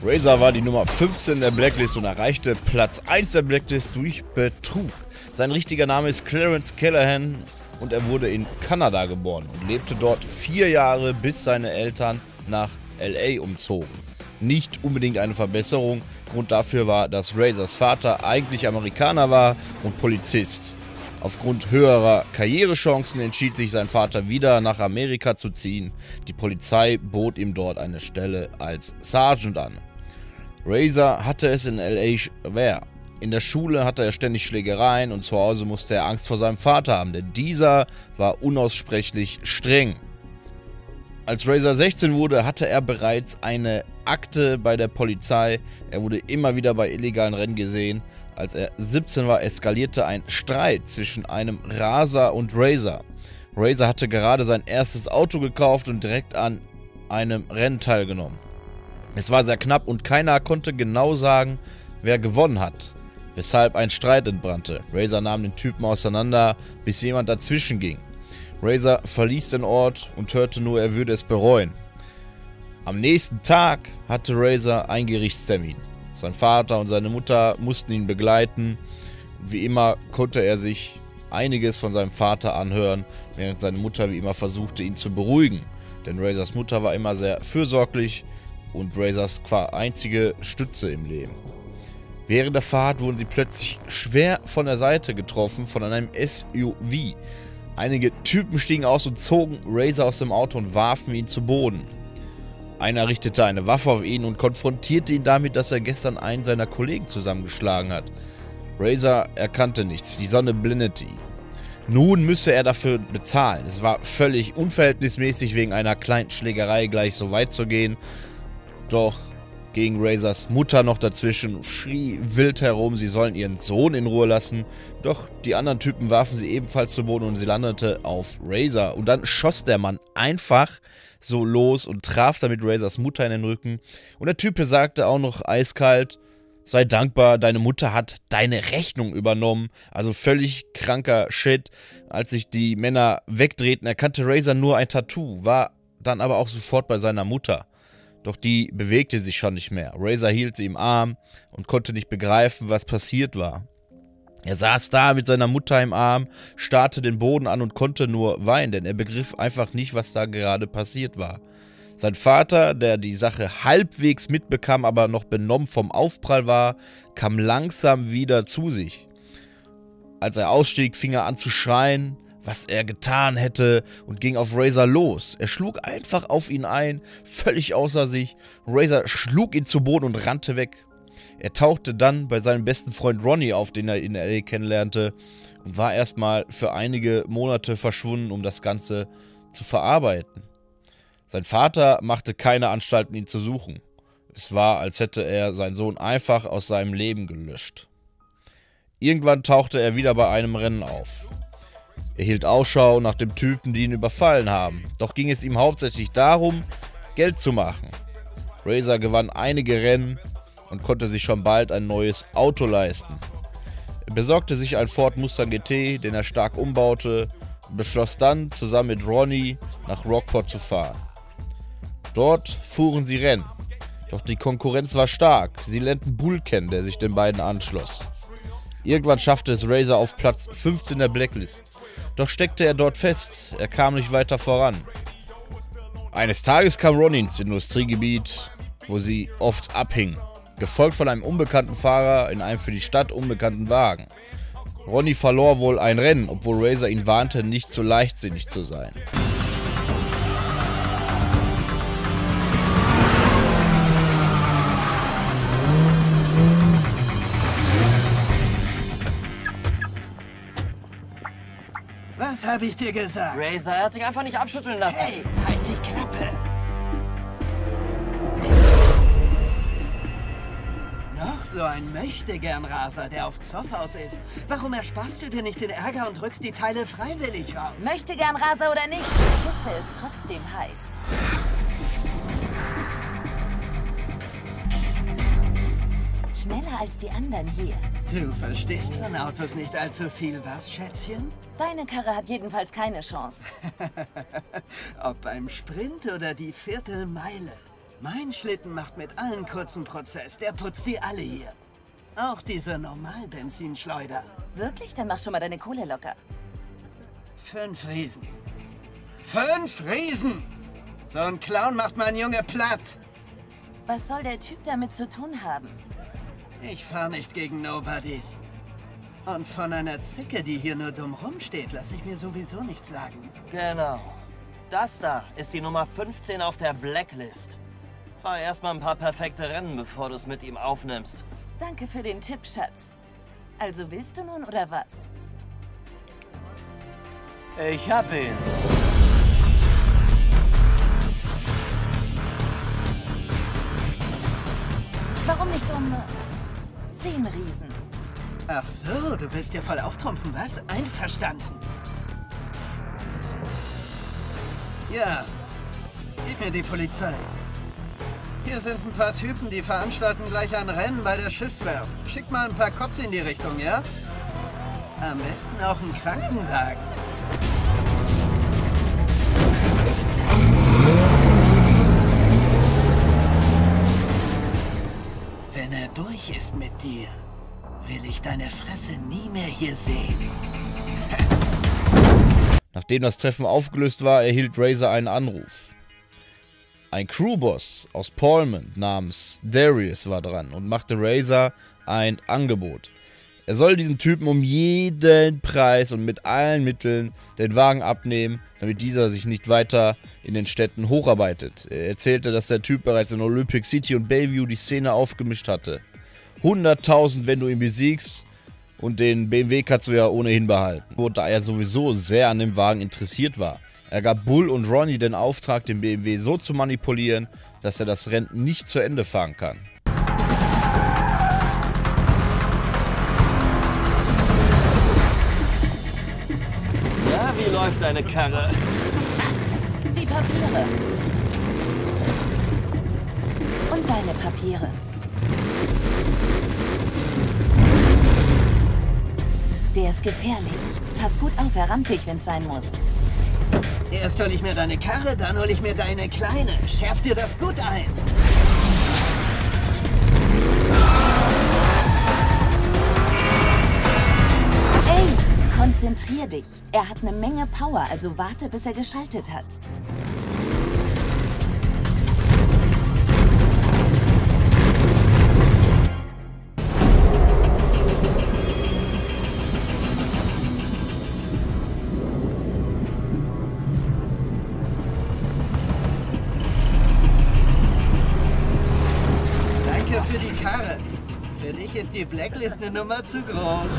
Razor war die Nummer 15 der Blacklist und erreichte Platz 1 der Blacklist durch Betrug. Sein richtiger Name ist Clarence Callahan und er wurde in Kanada geboren und lebte dort 4 Jahre, bis seine Eltern nach LA umzogen. Nicht unbedingt eine Verbesserung. Grund dafür war, dass Razors Vater eigentlich Amerikaner war und Polizist. Aufgrund höherer Karrierechancen entschied sich sein Vater wieder nach Amerika zu ziehen. Die Polizei bot ihm dort eine Stelle als Sergeant an. Razor hatte es in LA schwer. In der Schule hatte er ständig Schlägereien und zu Hause musste er Angst vor seinem Vater haben, denn dieser war unaussprechlich streng. Als Razor 16 wurde, hatte er bereits eine Akte bei der Polizei. Er wurde immer wieder bei illegalen Rennen gesehen. Als er 17 war, eskalierte ein Streit zwischen einem Raser und Razor. Razor hatte gerade sein erstes Auto gekauft und direkt an einem Rennen teilgenommen. Es war sehr knapp und keiner konnte genau sagen, wer gewonnen hat, weshalb ein Streit entbrannte. Razor nahm den Typen auseinander, bis jemand dazwischen ging. Razor verließ den Ort und hörte nur, er würde es bereuen. Am nächsten Tag hatte Razor einen Gerichtstermin. Sein Vater und seine Mutter mussten ihn begleiten. Wie immer konnte er sich einiges von seinem Vater anhören, während seine Mutter wie immer versuchte, ihn zu beruhigen. Denn Razors Mutter war immer sehr fürsorglich und Razors einzige Stütze im Leben. Während der Fahrt wurden sie plötzlich schwer von der Seite getroffen von einem SUV. Einige Typen stiegen aus und zogen Razor aus dem Auto und warfen ihn zu Boden. Einer richtete eine Waffe auf ihn und konfrontierte ihn damit, dass er gestern einen seiner Kollegen zusammengeschlagen hat. Razor erkannte nichts, die Sonne blendete ihn. Nun müsse er dafür bezahlen. Es war völlig unverhältnismäßig, wegen einer kleinen Schlägerei gleich so weit zu gehen. Doch ging Razors Mutter noch dazwischen und schrie wild herum, sie sollen ihren Sohn in Ruhe lassen. Doch die anderen Typen warfen sie ebenfalls zu Boden und sie landete auf Razor. Und dann schoss der Mann einfach so los und traf damit Razors Mutter in den Rücken. Und der Typ sagte auch noch eiskalt, sei dankbar, deine Mutter hat deine Rechnung übernommen. Also völlig kranker Shit. Als sich die Männer wegdrehten, erkannte Razor nur ein Tattoo, war dann aber auch sofort bei seiner Mutter. Doch die bewegte sich schon nicht mehr. Razor hielt sie im Arm und konnte nicht begreifen, was passiert war. Er saß da mit seiner Mutter im Arm, starrte den Boden an und konnte nur weinen, denn er begriff einfach nicht, was da gerade passiert war. Sein Vater, der die Sache halbwegs mitbekam, aber noch benommen vom Aufprall war, kam langsam wieder zu sich. Als er ausstieg, fing er an zu schreien, was er getan hätte, und ging auf Razor los. Er schlug einfach auf ihn ein, völlig außer sich. Razor schlug ihn zu Boden und rannte weg. Er tauchte dann bei seinem besten Freund Ronnie auf, den er in LA kennenlernte, und war erstmal für einige Monate verschwunden, um das Ganze zu verarbeiten. Sein Vater machte keine Anstalten, ihn zu suchen. Es war, als hätte er seinen Sohn einfach aus seinem Leben gelöscht. Irgendwann tauchte er wieder bei einem Rennen auf. Er hielt Ausschau nach dem Typen, die ihn überfallen haben. Doch ging es ihm hauptsächlich darum, Geld zu machen. Razor gewann einige Rennen und konnte sich schon bald ein neues Auto leisten. Er besorgte sich einen Ford Mustang GT, den er stark umbaute, und beschloss dann, zusammen mit Ronnie nach Rockport zu fahren. Dort fuhren sie Rennen. Doch die Konkurrenz war stark. Sie lernten Bull kennen, der sich den beiden anschloss. Irgendwann schaffte es Razor auf Platz 15 der Blacklist. Doch steckte er dort fest. Er kam nicht weiter voran. Eines Tages kam Ronnie ins Industriegebiet, wo sie oft abhingen, gefolgt von einem unbekannten Fahrer in einem für die Stadt unbekannten Wagen. Ronnie verlor wohl ein Rennen, obwohl Razor ihn warnte, nicht so leichtsinnig zu sein. Was habe ich dir gesagt? Razor, er hat sich einfach nicht abschütteln lassen. Hey, halt die Klappe! Noch so ein Möchtegern-Raser, der auf Zoff aus ist. Warum ersparst du dir nicht den Ärger und rückst die Teile freiwillig raus? Möchte gern Raser oder nicht, die Kiste ist trotzdem heiß. schneller als die anderen hier. Du verstehst von Autos nicht allzu viel, was, Schätzchen? Deine Karre hat jedenfalls keine Chance. Ob beim Sprint oder die Viertelmeile. Mein Schlitten macht mit allen kurzen Prozess. Der putzt die alle hier. Auch diese Normalbenzinschleuder. Wirklich? Dann mach schon mal deine Kohle locker. 5 Riesen. 5 Riesen! So ein Clown macht mein Junge platt. Was soll der Typ damit zu tun haben? Ich fahr nicht gegen Nobodies. Und von einer Zicke, die hier nur dumm rumsteht, lasse ich mir sowieso nichts sagen. Genau. Das da ist die Nummer 15 auf der Blacklist. Fahr erstmal ein paar perfekte Rennen, bevor du es mit ihm aufnimmst. Danke für den Tipp, Schatz. Also willst du nun oder was? Ich hab ihn. Warum nicht um 10 Riesen? Ach so, du willst ja voll auftrumpfen, was? Einverstanden. Ja, gib mir die Polizei. Hier sind ein paar Typen, die veranstalten gleich ein Rennen bei der Schiffswerft. Schick mal ein paar Cops in die Richtung, ja? Am besten auch einen Krankenwagen. Wenn er durch ist mit dir, will ich deine Fresse nie mehr hier sehen. Nachdem das Treffen aufgelöst war, erhielt Razor einen Anruf. Ein Crewboss aus Portland namens Darius war dran und machte Razor ein Angebot. Er soll diesen Typen um jeden Preis und mit allen Mitteln den Wagen abnehmen, damit dieser sich nicht weiter in den Städten hocharbeitet. Er erzählte, dass der Typ bereits in Olympic City und Bayview die Szene aufgemischt hatte. 100.000, wenn du ihn besiegst, und den BMW kannst du ja ohnehin behalten. Da er sowieso sehr an dem Wagen interessiert war. Er gab Bull und Ronnie den Auftrag, den BMW so zu manipulieren, dass er das Rennen nicht zu Ende fahren kann. Ja, wie läuft deine Karre? Die Papiere. Und deine Papiere. Der ist gefährlich. Pass gut auf, er rammt dich, wenn's sein muss. Erst hol ich mir deine Karre, dann hol ich mir deine Kleine. Schärf dir das gut ein. Ey, konzentrier dich. Er hat eine Menge Power, also warte, bis er geschaltet hat. Für die Karre. Für dich ist die Blacklist eine Nummer zu groß.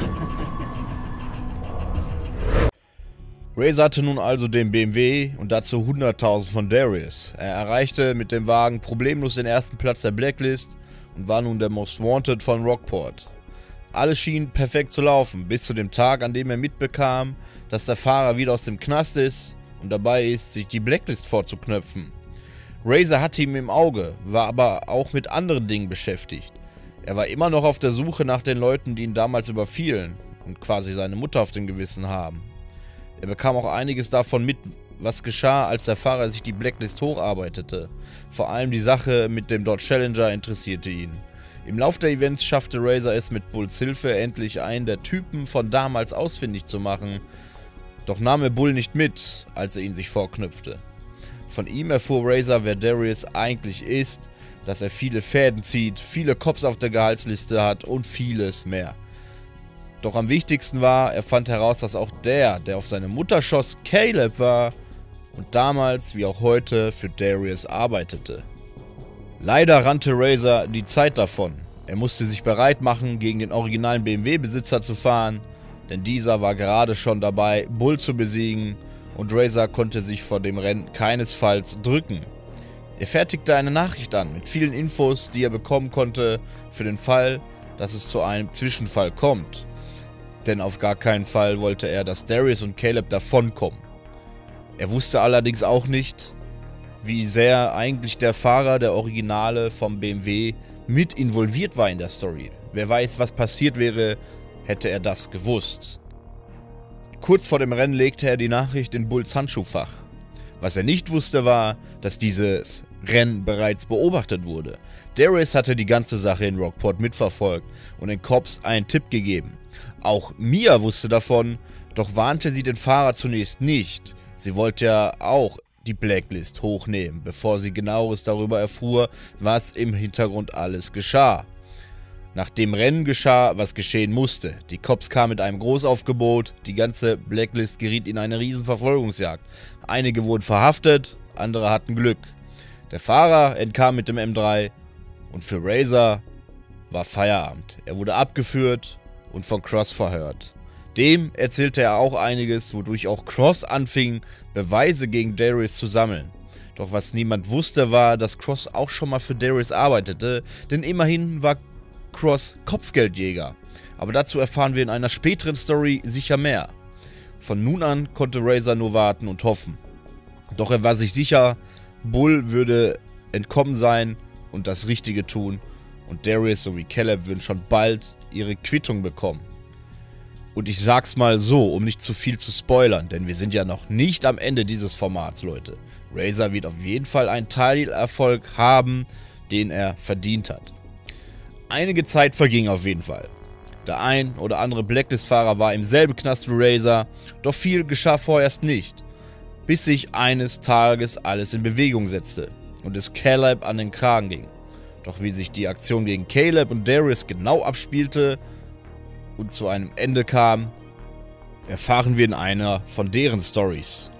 Razor hatte nun also den BMW und dazu 100.000 von Darius. Er erreichte mit dem Wagen problemlos den ersten Platz der Blacklist und war nun der Most Wanted von Rockport. Alles schien perfekt zu laufen, bis zu dem Tag, an dem er mitbekam, dass der Fahrer wieder aus dem Knast ist und dabei ist, sich die Blacklist vorzuknöpfen. Razor hatte ihn im Auge, war aber auch mit anderen Dingen beschäftigt. Er war immer noch auf der Suche nach den Leuten, die ihn damals überfielen und quasi seine Mutter auf dem Gewissen haben. Er bekam auch einiges davon mit, was geschah, als der Fahrer sich die Blacklist hocharbeitete. Vor allem die Sache mit dem Dodge Challenger interessierte ihn. Im Lauf der Events schaffte Razor es mit Bulls Hilfe endlich einen der Typen von damals ausfindig zu machen. Doch nahm er Bull nicht mit, als er ihn sich vorknüpfte. Von ihm erfuhr Razor, wer Darius eigentlich ist, dass er viele Fäden zieht, viele Cops auf der Gehaltsliste hat und vieles mehr. Doch am wichtigsten war, er fand heraus, dass auch der auf seine Mutter schoss, Caleb war und damals wie auch heute für Darius arbeitete. Leider rannte Razor die Zeit davon. Er musste sich bereit machen, gegen den originalen BMW-Besitzer zu fahren, denn dieser war gerade schon dabei, Bull zu besiegen und Razor konnte sich vor dem Rennen keinesfalls drücken. Er fertigte eine Nachricht an mit vielen Infos, die er bekommen konnte für den Fall, dass es zu einem Zwischenfall kommt. Denn auf gar keinen Fall wollte er, dass Darius und Caleb davonkommen. Er wusste allerdings auch nicht, wie sehr eigentlich der Fahrer, der Originale vom BMW, mit involviert war in der Story. Wer weiß, was passiert wäre, hätte er das gewusst. Kurz vor dem Rennen legte er die Nachricht in Bulls Handschuhfach. Was er nicht wusste war, dass dieses Rennen bereits beobachtet wurde. Darius hatte die ganze Sache in Rockport mitverfolgt und den Cops einen Tipp gegeben. Auch Mia wusste davon, doch warnte sie den Fahrer zunächst nicht. Sie wollte ja auch die Blacklist hochnehmen, bevor sie Genaueres darüber erfuhr, was im Hintergrund alles geschah. Nach dem Rennen geschah, was geschehen musste. Die Cops kamen mit einem Großaufgebot, die ganze Blacklist geriet in eine riesen Verfolgungsjagd. Einige wurden verhaftet, andere hatten Glück. Der Fahrer entkam mit dem M3 und für Razor war Feierabend. Er wurde abgeführt und von Cross verhört. Dem erzählte er auch einiges, wodurch auch Cross anfing, Beweise gegen Darius zu sammeln. Doch was niemand wusste war, dass Cross auch schon mal für Darius arbeitete, denn immerhin war Cross Kopfgeldjäger. Aber dazu erfahren wir in einer späteren Story sicher mehr. Von nun an konnte Razor nur warten und hoffen. Doch er war sich sicher, Bull würde entkommen sein und das Richtige tun und Darius sowie Caleb würden schon bald ihre Quittung bekommen. Und ich sag's mal so, um nicht zu viel zu spoilern, denn wir sind ja noch nicht am Ende dieses Formats, Leute. Razor wird auf jeden Fall einen Teilerfolg haben, den er verdient hat. Einige Zeit verging auf jeden Fall. Der ein oder andere Blacklist-Fahrer war im selben Knast wie Razor, doch viel geschah vorerst nicht, bis sich eines Tages alles in Bewegung setzte und es Caleb an den Kragen ging. Doch wie sich die Aktion gegen Caleb und Darius genau abspielte und zu einem Ende kam, erfahren wir in einer von deren Stories.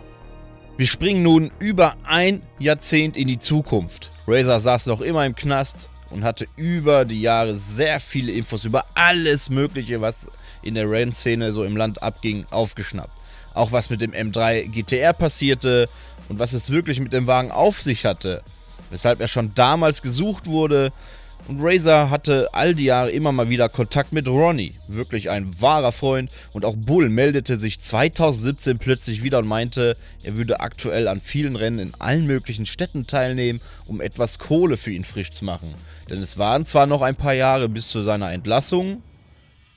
Wir springen nun über ein Jahrzehnt in die Zukunft. Razor saß noch immer im Knast und hatte über die Jahre sehr viele Infos über alles Mögliche, was in der Rennszene so im Land abging, aufgeschnappt. Auch was mit dem M3 GTR passierte und was es wirklich mit dem Wagen auf sich hatte, weshalb er schon damals gesucht wurde. Und Razor hatte all die Jahre immer mal wieder Kontakt mit Ronnie, wirklich ein wahrer Freund. Und auch Bull meldete sich 2017 plötzlich wieder und meinte, er würde aktuell an vielen Rennen in allen möglichen Städten teilnehmen, um etwas Kohle für ihn frisch zu machen. Denn es waren zwar noch ein paar Jahre bis zu seiner Entlassung,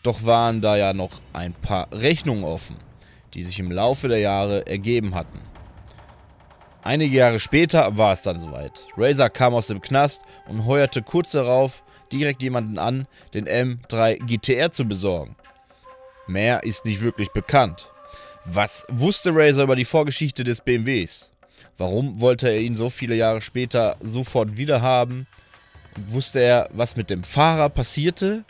doch waren da ja noch ein paar Rechnungen offen, die sich im Laufe der Jahre ergeben hatten. Einige Jahre später war es dann soweit. Razor kam aus dem Knast und heuerte kurz darauf direkt jemanden an, den M3 GTR zu besorgen. Mehr ist nicht wirklich bekannt. Was wusste Razor über die Vorgeschichte des BMWs? Warum wollte er ihn so viele Jahre später sofort wiederhaben? Und wusste er, was mit dem Fahrer passierte?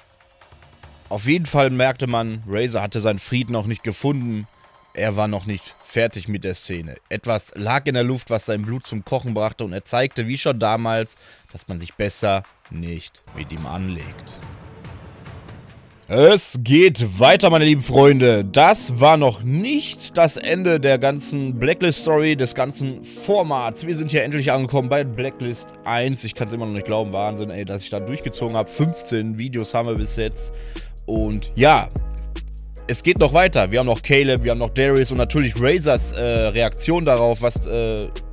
Auf jeden Fall merkte man, Razor hatte seinen Frieden noch nicht gefunden. Er war noch nicht fertig mit der Szene. Etwas lag in der Luft, was sein Blut zum Kochen brachte und er zeigte, wie schon damals, dass man sich besser nicht mit ihm anlegt. Es geht weiter, meine lieben Freunde. Das war noch nicht das Ende der ganzen Blacklist-Story, des ganzen Formats. Wir sind hier endlich angekommen bei Blacklist 1. Ich kann es immer noch nicht glauben, Wahnsinn, ey, dass ich da durchgezogen habe. 15 Videos haben wir bis jetzt. Und ja, es geht noch weiter. Wir haben noch Caleb, wir haben noch Darius und natürlich Razors Reaktion darauf, was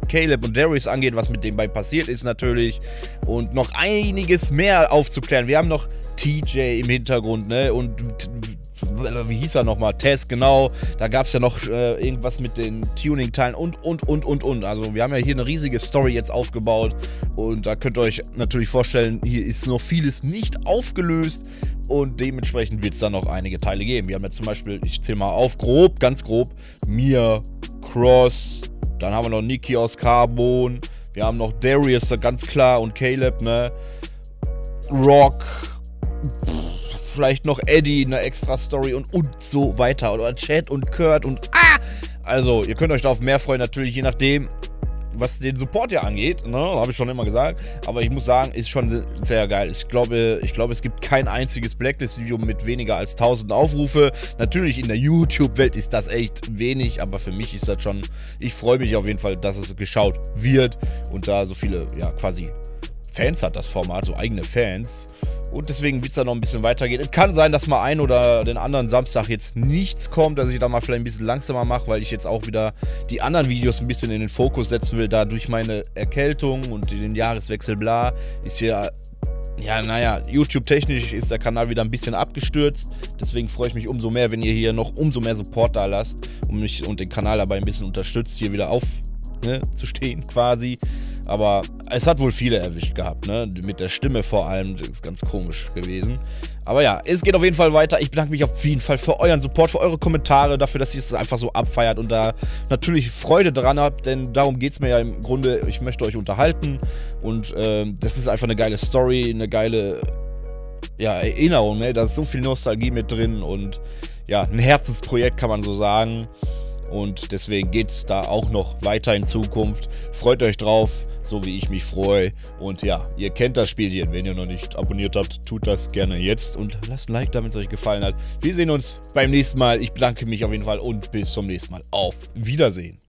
Caleb und Darius angeht, was mit den beiden passiert ist natürlich. Und noch einiges mehr aufzuklären. Wir haben noch TJ im Hintergrund, ne? Und wie hieß er nochmal? Tess, genau. Da gab es ja noch irgendwas mit den Tuning-Teilen und. Also wir haben ja hier eine riesige Story jetzt aufgebaut. Und da könnt ihr euch natürlich vorstellen, hier ist noch vieles nicht aufgelöst. Und dementsprechend wird es da noch einige Teile geben. Wir haben ja zum Beispiel, ich zähle mal auf, grob, ganz grob, Mia, Cross, dann haben wir noch Nikki aus Carbon, wir haben noch Darius, ganz klar, und Caleb, ne, Rock, vielleicht noch Eddie, eine extra Story und so weiter. Oder Chad und Kurt und Also, ihr könnt euch darauf mehr freuen, natürlich, je nachdem, was den Support ja angeht, ne, habe ich schon immer gesagt, aber ich muss sagen, ist schon sehr geil. Ich glaube, es gibt kein einziges Blacklist-Video mit weniger als 1000 Aufrufe. Natürlich in der YouTube-Welt ist das echt wenig, aber für mich ist das schon, ich freue mich auf jeden Fall, dass es geschaut wird und da so viele, ja, quasi Fans hat das Format, so eigene Fans. Und deswegen wird es da noch ein bisschen weitergehen. Es kann sein, dass mal ein oder den anderen Samstag jetzt nichts kommt, dass ich da mal vielleicht ein bisschen langsamer mache, weil ich jetzt auch wieder die anderen Videos ein bisschen in den Fokus setzen will. Da durch meine Erkältung und den Jahreswechsel bla, ist hier ja, naja, YouTube-technisch ist der Kanal wieder ein bisschen abgestürzt. Deswegen freue ich mich umso mehr, wenn ihr hier noch umso mehr Support da lasst und mich und den Kanal dabei ein bisschen unterstützt, hier wieder zu stehen quasi. Aber es hat wohl viele erwischt gehabt, ne? Mit der Stimme vor allem, das ist ganz komisch gewesen. Aber ja, es geht auf jeden Fall weiter. Ich bedanke mich auf jeden Fall für euren Support, für eure Kommentare, dafür, dass ihr es einfach so abfeiert und da natürlich Freude dran habt, denn darum geht es mir ja im Grunde. Ich möchte euch unterhalten und das ist einfach eine geile Story, eine geile Erinnerung, ne? Da ist so viel Nostalgie mit drin und ja, ein Herzensprojekt kann man so sagen. Und deswegen geht es da auch noch weiter in Zukunft. Freut euch drauf, so wie ich mich freue. Und ja, ihr kennt das Spielchen. Wenn ihr noch nicht abonniert habt, tut das gerne jetzt. Und lasst ein Like da, wenn es euch gefallen hat. Wir sehen uns beim nächsten Mal. Ich bedanke mich auf jeden Fall und bis zum nächsten Mal. Auf Wiedersehen.